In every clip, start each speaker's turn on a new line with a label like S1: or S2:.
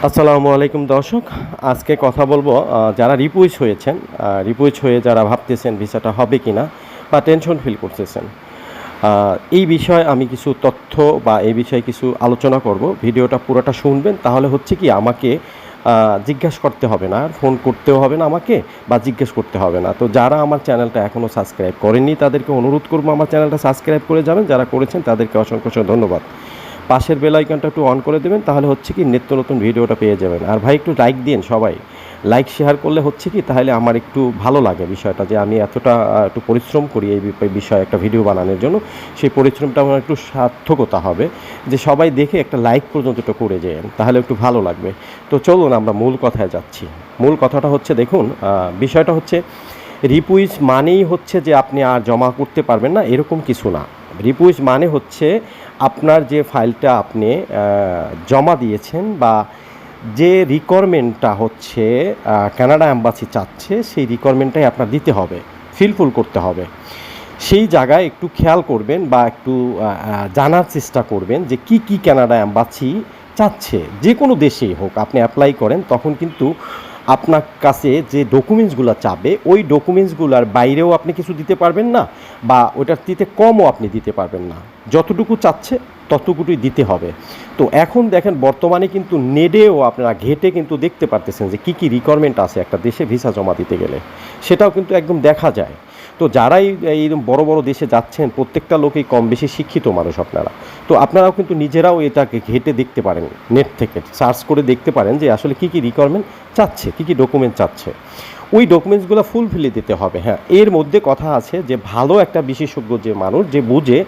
S1: আসসালামু আলাইকুম দর্শক। আজকে কথা বলবো যারা রিপুইচ হয়েছেন, রিপুইচ হয়ে যারা ভাবতেছেন ভিসাটা হবে কি না বা টেনশন ফিল করতেছেন, এই বিষয়ে আমি কিছু তথ্য বা এই বিষয়ে কিছু আলোচনা করব। ভিডিওটা পুরোটা শুনবেন, তাহলে হচ্ছে কি আমাকে জিজ্ঞেস করতে হবে না, আর ফোন করতেও হবে না আমাকে, বা জিজ্ঞেস করতে হবে না। তো যারা আমার চ্যানেলটা এখনও সাবস্ক্রাইব করেননি তাদেরকে অনুরোধ করবো আমার চ্যানেলটা সাবস্ক্রাইব করে যাবেন, যারা করেছেন তাদেরকে অসংখ্য ধন্যবাদ। পাশের বেল আইকনটা একটু অন করে দেবেন, তাহলে হচ্ছে কি নিত্য নতুন ভিডিওটা পেয়ে যাবেন। আর ভাই একটু লাইক দিন, সবাই লাইক শেয়ার করলে হচ্ছে কি তাহলে আমার একটু ভালো লাগে বিষয়টা, যে আমি এতটা একটু পরিশ্রম করি এই বিষয়ে একটা ভিডিও বানানোর জন্য, সেই পরিশ্রমটা আমার একটু সার্থকতা হবে, যে সবাই দেখে একটা লাইক পর্যন্ত একটু করে যান, তাহলে একটু ভালো লাগবে। তো চলুন আমরা মূল কথায় যাচ্ছি। মূল কথাটা হচ্ছে, দেখুন বিষয়টা হচ্ছে রিপুইজ মানেই হচ্ছে যে আপনি আর জমা করতে পারবেন না, এরকম কিছু না। রিপুইজ মানে হচ্ছে আপনার যে ফাইলটা আপনি জমা দিয়েছেন, বা যে রিকোয়ারমেন্টটা হচ্ছে কানাডা অ্যাম্বাসি চাচ্ছে, সেই রিকোয়ারমেন্টটাই আপনার দিতে হবে, ফিলফুল করতে হবে। সেই জায়গায় একটু খেয়াল করবেন বা একটু জানার চেষ্টা করবেন যে কি কি কানাডা অ্যাম্বাসি চাচ্ছে। যে কোনো দেশেই হোক আপনি অ্যাপ্লাই করেন, তখন কিন্তু আপনার কাছে যে ডকুমেন্টসগুলো চাবে, ওই ডকুমেন্টসগুলোর বাইরেও আপনি কিছু দিতে পারবেন না, বা ওটার দিতে কমও আপনি দিতে পারবেন না। যতটুকু চাচ্ছে ততটুকুই দিতে হবে। তো এখন দেখেন বর্তমানে কিন্তু নেডেও আপনারা ঘেটে কিন্তু দেখতে পারতেছেন যে কী কী রিকোয়ারমেন্ট আছে একটা দেশে ভিসা জমা দিতে গেলে, সেটাও কিন্তু একদম দেখা যায়। তো যারাই এইরকম বড় বড় দেশে যাচ্ছেন, প্রত্যেকটা লোকই কম বেশি শিক্ষিত মানুষ আপনারা। তো আপনারাও কিন্তু নিজেরাও এটাকে ঘেটে দেখতে পারেন, নেট থেকে সার্চ করে দেখতে পারেন যে আসলে কী কী রিকোয়ারমেন্ট চাচ্ছে, কী কী ডকুমেন্ট চাচ্ছে। ওই ডকুমেন্টসগুলো ফুলফিলে দিতে হবে। হ্যাঁ, এর মধ্যে কথা আছে যে ভালো একটা বিশেষজ্ঞ যে মানুষ, যে বুঝে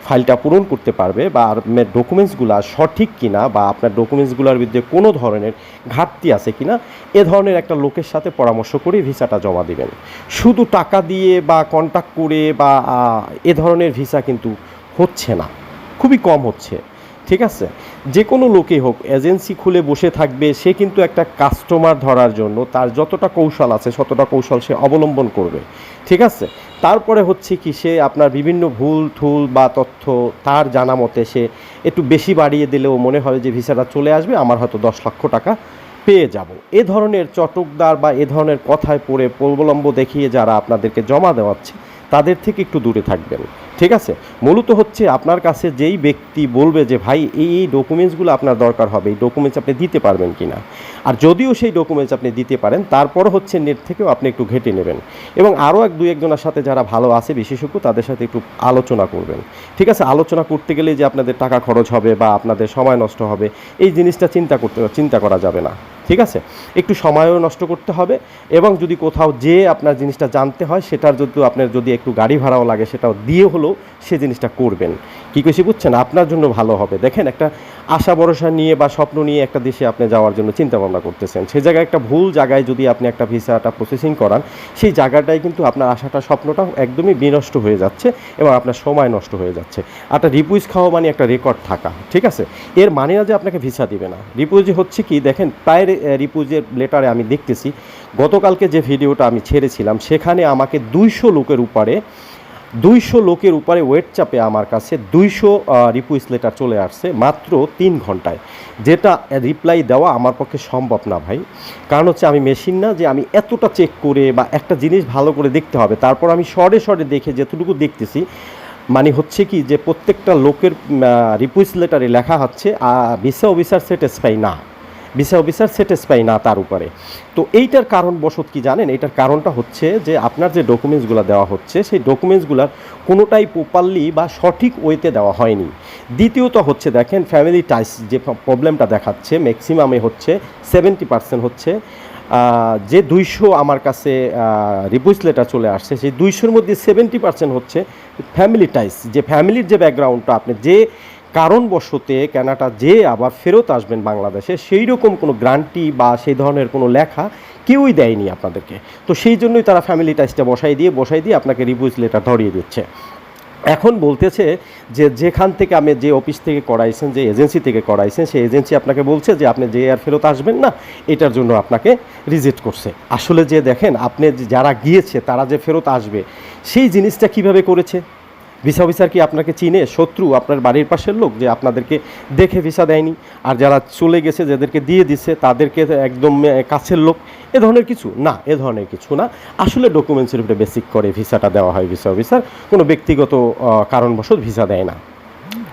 S1: ফাইলটা পূরণ করতে পারবে, বা আপনার ডকুমেন্টসগুলো সঠিক কিনা, বা আপনার ডকুমেন্টসগুলোর বিরুদ্ধে কোনো ধরনের ঘাটতি আছে কিনা, এ ধরনের একটা লোকের সাথে পরামর্শ করে ভিসাটা জমা দিবেন। শুধু টাকা দিয়ে বা কন্ট্যাক্ট করে বা এ ধরনের ভিসা কিন্তু হচ্ছে না, খুবই কম হচ্ছে। ঠিক আছে, যে কোনো লোকই হোক এজেন্সি খুলে বসে থাকবে, সে কিন্তু একটা কাস্টমার ধরার জন্য তার যতটা কৌশল আছে ততটা কৌশল সে অবলম্বন করবে। ঠিক আছে, তারপরে হচ্ছে কি সে আপনার বিভিন্ন ভুল ঠুল বা তথ্য তার জানা মতে সে একটু বেশি বাড়িয়ে দিলেও মনে হয় যে ভিসাটা চলে আসবে, আমার হয়তো 10 লক্ষ টাকা পেয়ে যাব। এ ধরনের চটকদার বা এ ধরনের কথায় পড়ে প্রবলম্ব দেখিয়ে যারা আপনাদেরকে জমা দেওয়াচ্ছে, তাদের থেকে একটু দূরে থাকবেন। ঠিক আছে, মূলত হচ্ছে আপনার কাছে যেই ব্যক্তি বলবে যে ভাই এই ডকুমেন্টসগুলো আপনার দরকার হবে, এই ডকুমেন্টস আপনি দিতে পারবেন কি না, আর যদিও সেই ডকুমেন্টস আপনি দিতে পারেন, তারপর হচ্ছে নেট থেকেও আপনি একটু ঘেঁটে নেবেন, এবং আরও দুই একজনের সাথে যারা ভালো আছে বিশেষজ্ঞ, তাদের সাথে একটু আলোচনা করবেন। ঠিক আছে, আলোচনা করতে গেলে যে আপনাদের টাকা খরচ হবে বা আপনাদের সময় নষ্ট হবে, এই জিনিসটা চিন্তা করা যাবে না। ঠিক আছে, একটু সময়ও নষ্ট করতে হবে, এবং যদি কোথাও যেয়ে আপনার জিনিসটা জানতে হয়, সেটার আপনার যদি একটু গাড়ি ভাড়াও লাগে, সেটাও দিয়ে হলেও সে জিনিসটা করবেন। কী কইছি বুঝছেন, আপনার জন্য ভালো হবে। দেখেন, একটা আশা ভরসা নিয়ে বা স্বপ্ন নিয়ে একটা দেশে আপনি যাওয়ার জন্য চিন্তা ভাবনা করতেছেন, সেই জায়গায় একটা ভুল জায়গায় যদি আপনি একটা ভিসাটা প্রসেসিং করান, সেই জায়গাটায় কিন্তু আপনার আশাটা স্বপ্নটা একদমই বিনষ্ট হয়ে যাচ্ছে, এবং আপনার সময় নষ্ট হয়ে যাচ্ছে। একটা রিপুইজ খাওয়া মানে একটা রেকর্ড থাকা। ঠিক আছে, এর মানে না যে আপনাকে ভিসা দিবে না। রিপুইজ হচ্ছে কি, দেখেন প্রায় রিপুইজের লেটারে আমি দেখতেছি, গতকালকে যে ভিডিওটা আমি ছেড়েছিলাম সেখানে আমাকে 200 লোকের উপরে ওয়েট চাপে আমার কাছে 200 রিকুয়েস্ট লেটার চলে আসছে মাত্র 3 ঘন্টায়, যেটা রিপ্লাই দেওয়া আমার পক্ষে সম্ভব না ভাই। কারণ হচ্ছে আমি মেশিন না যে আমি এতটা চেক করে, বা একটা জিনিস ভালো করে দেখতে হবে, তারপর আমি শর্টে দেখে যেতটুকু দেখতেছি, মানে হচ্ছে কি যে প্রত্যেকটা লোকের রিকুয়েস্ট লেটারে লেখা হচ্ছে ভিসা অফিসার স্যাটিসফাই না তার উপরে। তো এইটার কারণবশত কি জানেন, এইটার কারণটা হচ্ছে যে আপনার যে ডকুমেন্টসগুলো দেওয়া হচ্ছে, সেই ডকুমেন্টসগুলোর কোনোটাই প্রপারলি বা সঠিক ওয়েতে দেওয়া হয়নি। দ্বিতীয়ত হচ্ছে দেখেন, ফ্যামিলি টাইস যে প্রবলেমটা দেখাচ্ছে, ম্যাক্সিমামে হচ্ছে 70% হচ্ছে যে 200 আমার কাছে রিকুয়েস্ট লেটার চলে আসছে, সেই 200-র মধ্যে 70% হচ্ছে ফ্যামিলি টাইস, যে ফ্যামিলির যে ব্যাকগ্রাউন্ডটা, আপনি যে কারণবশতে কানাডা যে আবার ফেরত আসবেন বাংলাদেশে, সেই রকম কোনো গ্যারান্টি বা সেই ধরনের কোনো লেখা কেউই দেয়নি আপনাদেরকে। তো সেই জন্যই তারা ফ্যামিলি টাইসটা বসাই দিয়ে আপনাকে রিকুয়েস্ট লেটার ধরিয়ে দিচ্ছে। এখন বলতেছে যে যেখান থেকে আপনি যে অফিস থেকে করাইছেন, যে এজেন্সি থেকে করাইছেন, সেই এজেন্সি আপনাকে বলছে যে আপনি যে আর ফেরত আসবেন না, এটার জন্য আপনাকে রিজেক্ট করছে। আসলে যে দেখেন, আপনি যারা গিয়েছে তারা যে ফেরত আসবে, সেই জিনিসটা কিভাবে করেছে, ভিসা অফিসার কি আপনাকে চিনে, শত্রু, আপনার বাড়ির পাশের লোক যে আপনাদেরকে দেখে ভিসা দেয়নি, আর যারা চলে গেছে যাদেরকে দিয়ে দিছে তাদেরকে একদম কাছের লোক, এ ধরনের কিছু না, এ ধরনের কিছু না। আসলে ডকুমেন্টসের উপরে বেসিক করে ভিসাটা দেওয়া হয় ভিসা অফিসার, কোনো ব্যক্তিগত কারণবশত ভিসা দেয় না।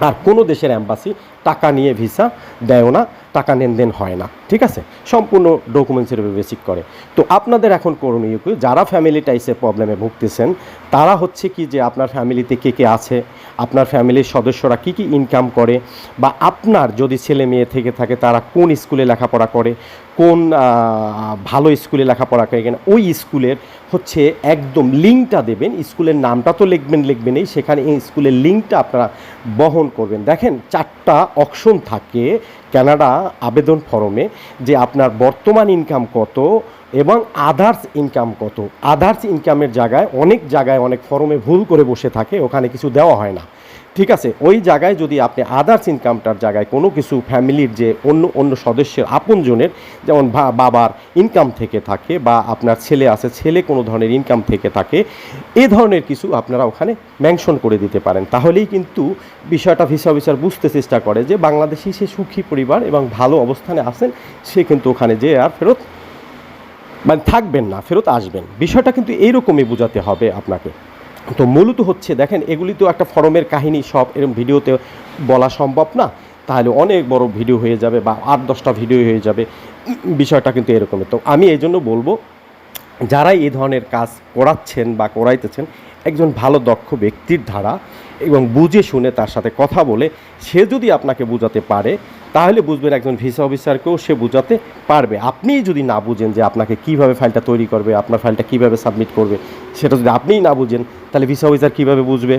S1: আর কোনো দেশের অ্যাম্বাসি টাকা নিয়ে ভিসা দেয়ও না, টাকা লেনদেন হয় না, ঠিক আছে, সম্পূর্ণ ডকুমেন্টসের উপর বেসিক করে। তো আপনাদের এখন করণীয় কি, যারা ফ্যামিলি টাইসের প্রবলেমে ভুগতেছেন তারা হচ্ছে কি যে আপনার ফ্যামিলিতে কে কে আছে, আপনার ফ্যামিলির সদস্যরা কি কি ইনকাম করে, বা আপনার যদি ছেলে মেয়ে থেকে থাকে তারা কোন স্কুলে লেখাপড়া করে, কোন ভালো স্কুলে লেখাপড়া করে কিনা, ওই স্কুলের হচ্ছে একদম লিঙ্কটা দেবেন। স্কুলের নামটা তো লিখবেনই, সেখানে এই স্কুলের লিঙ্কটা আপনারা বহন করবেন। দেখেন 4টা অপশন থাকে কানাডা আবেদন ফর্মে, যে আপনার বর্তমান ইনকাম কত এবং আদার্স ইনকাম কত। আদার্স ইনকামের জায়গায় অনেক ফর্মে ভুল করে বসে থাকে, ওখানে কিছু দেওয়া হয় না, ঠিক আছে। ওই জায়গায় যদি আপনি আদার্স ইনকামটার জায়গায় কোনো কিছু ফ্যামিলির যে অন্য সদস্যের আপনজনের, যেমন বাবার ইনকাম থেকে থাকে, বা আপনার ছেলে আছে ছেলে কোনো ধরনের ইনকাম থেকে থাকে, এ ধরনের কিছু আপনারা ওখানে মেনশন করে দিতে পারেন। তাহলেই কিন্তু বিষয়টা ভিসা অফিসার বুঝতে চেষ্টা করে যে বাংলাদেশি সে সুখী পরিবার এবং ভালো অবস্থানে আছেন, সে কিন্তু ওখানে যে আর ফেরত থাকবেন না, ফেরত আসবেন। বিষয়টা কিন্তু এইরকমই বোঝাতে হবে আপনাকে। তো মূলত হচ্ছে দেখেন, এগুলি তো একটা ফর্মের কাহিনী, সব এরকম ভিডিওতে বলা সম্ভব না, তাহলে অনেক বড় ভিডিও হয়ে যাবে বা 8-10টা ভিডিও হয়ে যাবে। বিষয়টা কিন্তু এরকমই। তো আমি এই জন্য বলবো, যারা এই ধরনের কাজ করাচ্ছেন বা করাইতেছেন, একজন ভালো দক্ষ ব্যক্তির ধারা এবং বুঝে শুনে তার সাথে কথা বলে সে যদি আপনাকে বোঝাতে পারে, তাহলে বুঝবেন একজন ভিসা অফিসারকেও সে বোঝাতে পারবে। আপনিই যদি না বুঝেন যে আপনাকে কীভাবে ফাইলটা তৈরি করবে, আপনার ফাইলটা কীভাবে সাবমিট করবে, সেটা যদি আপনিই না বুঝেন, তাহলে ভিসা অফিসার কীভাবে বুঝবে?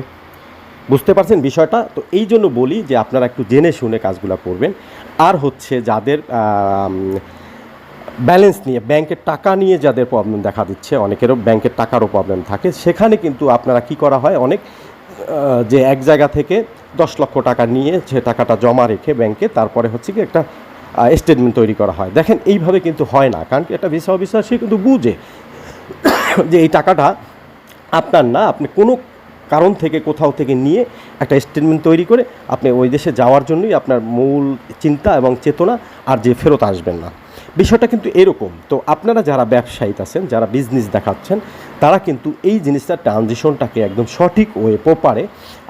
S1: বুঝতে পারছেন বিষয়টা? তো এই জন্য বলি যে আপনারা একটু জেনে শুনে কাজগুলো করবেন। আর হচ্ছে যাদের ব্যালেন্স নিয়ে, ব্যাংকের টাকা নিয়ে যাদের প্রবলেম দেখা দিচ্ছে, অনেকেরও ব্যাংকের টাকারও প্রবলেম থাকে, সেখানে কিন্তু আপনারা কি করা হয়, অনেক যে এক জায়গা থেকে 10 লক্ষ টাকা নিয়ে সে টাকাটা জমা রেখে ব্যাংকে, তারপরে হচ্ছে কি একটা স্টেটমেন্ট তৈরি করা হয়। দেখেন এইভাবে কিন্তু হয় না, কারণ কি একটা ভিসা অফিসার সে কিন্তু বুঝে যে এই টাকাটা আপনার না, আপনি কোনো কারণ থেকে কোথাও থেকে নিয়ে একটা স্টেটমেন্ট তৈরি করে আপনি ওই দেশে যাওয়ার জন্যই আপনার মূল চিন্তা এবং চেতনা, আর যে ফেরত আসবেন না। বিষয়টা কিন্তু এরকম। তো আপনারা যারা ব্যবসায়ী আছেন, যারা বিজনেস দেখাচ্ছেন, তারা কিন্তু এই জিনিসটা ট্রানজিশনটাকে একদম সঠিক ওয়ে প্রপারে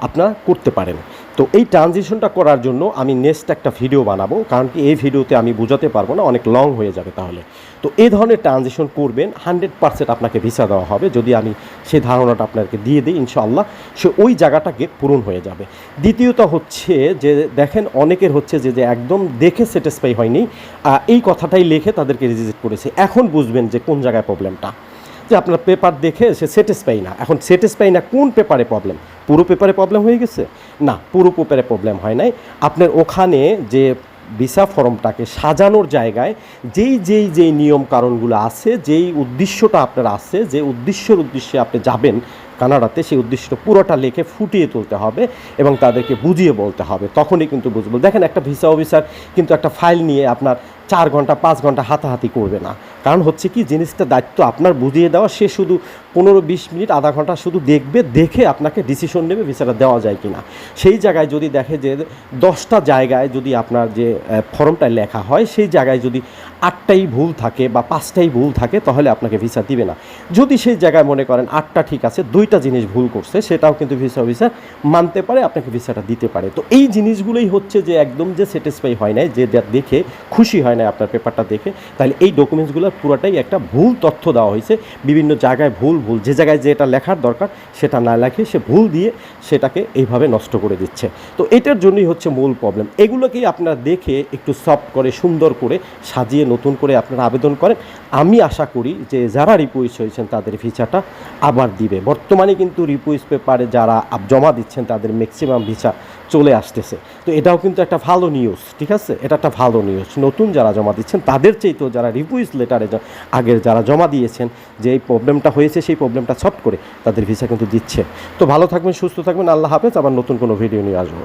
S1: আপনারা করতে পারেন। তো এই ট্রানজিশনটা করার জন্য আমি নেক্সট একটা ভিডিও বানাবো, কারণ কি এই ভিডিওতে আমি বোঝাতে পারবো না, অনেক লং হয়ে যাবে তাহলে। তো এই ধরনের ট্রানজিশন করবেন, 100% আপনাকে ভিসা দেওয়া হবে। যদি আমি সেই ধারণাটা আপনাকে দিয়ে দিই, ইনশাআল্লাহ সে ওই জায়গাটাকে পূরণ হয়ে যাবে। দ্বিতীয়ত হচ্ছে যে দেখেন, অনেকের হচ্ছে যে একদম দেখে স্যাটিসফাই হয়নি, এই কথাটাই লিখে তাদেরকে রিজেক্ট করেছে। এখন বুঝবেন যে কোন জায়গায় প্রবলেমটা, যে আপনার পেপার দেখে সে স্যাটিসফাই না। এখন স্যাটিসফাই না কোন পেপারে প্রবলেম, পুরো পেপারে প্রবলেম হয়ে গেছে? না, পুরো পেপারে প্রবলেম হয় নাই। আপনার ওখানে যে ভিসা ফর্মটাকে সাজানোর জায়গায় যেই নিয়ম কারণগুলো আছে, যেই উদ্দেশ্যটা আপনার আছে, যে উদ্দেশ্যে আপনি যাবেন কানাডাতে, সেই উদ্দেশ্যটা পুরোটা লিখে ফুটিয়ে তুলতে হবে এবং তাদেরকে বুঝিয়ে বলতে হবে, তখনই কিন্তু বুঝবো। দেখেন, একটা ভিসা অফিসার কিন্তু একটা ফাইল নিয়ে আপনার 4 ঘন্টা 5 ঘন্টা হাতাহাতি করবে না। কারণ হচ্ছে কি, জিনিসটা দায়িত্ব আপনার বুঝিয়ে দেওয়া। সে শুধু 15-20 মিনিট, আধা ঘন্টা শুধু দেখবে, দেখে আপনাকে ডিসিশন নেবে ভিসাটা দেওয়া যায় কি না। সেই জায়গায় যদি দেখে যে 10টা জায়গায় যদি আপনার যে ফর্মটায় লেখা হয়, সেই জায়গায় যদি 8টাই ভুল থাকে বা 5টাই ভুল থাকে, তাহলে আপনাকে ভিসা দিবে না। যদি সেই জায়গায় মনে করেন 8টা ঠিক আছে, 2টা জিনিস ভুল করছে, সেটাও কিন্তু ভিসা অফিসার মানতে পারে, আপনাকে ভিসাটা দিতে পারে। তো এই জিনিসগুলোই হচ্ছে যে একদম যে স্যাটিসফাই হয় নাই, যে দেখে খুশি হয় না আপনার পেপারটা দেখে, তাহলে এই ডকুমেন্টসগুলো পুরোটাই একটা ভুল তথ্য দেওয়া হয়েছে। বিভিন্ন জায়গায় ভুল, যে জায়গায় যেটা লেখার দরকার সেটা না লেখে সে ভুল দিয়ে সেটাকে এইভাবে নষ্ট করে দিচ্ছে। তো এটার জন্যই হচ্ছে মূল প্রবলেম। এগুলোকেই আপনারা দেখে একটু সফট করে, সুন্দর করে সাজিয়ে নতুন করে আপনারা আবেদন করেন। আমি আশা করি যে যারা রিপুইস হয়েছেন তাদের ভিসাটা আবার দিবে। বর্তমানে কিন্তু রিপুইস পেপারে যারা জমা দিচ্ছেন তাদের ম্যাক্সিমাম ভিসা চলে আসতেছে। তো এটাও কিন্তু একটা ভালো নিউজ, ঠিক আছে, এটা একটা ভালো নিউজ। নতুন যারা জমা দিচ্ছেন তাদের চেয়েও যারা রিপুইস লেটারে আগের যারা জমা দিয়েছেন, যে এই প্রবলেমটা হয়েছে সেই প্রবলেমটা সলভ করে তাদের ভিসা কিন্তু দিচ্ছে। তো ভালো থাকবেন, সুস্থ থাকবেন, আল্লাহ হাফেজ। আবার নতুন কোনো ভিডিও নিয়ে আসবো।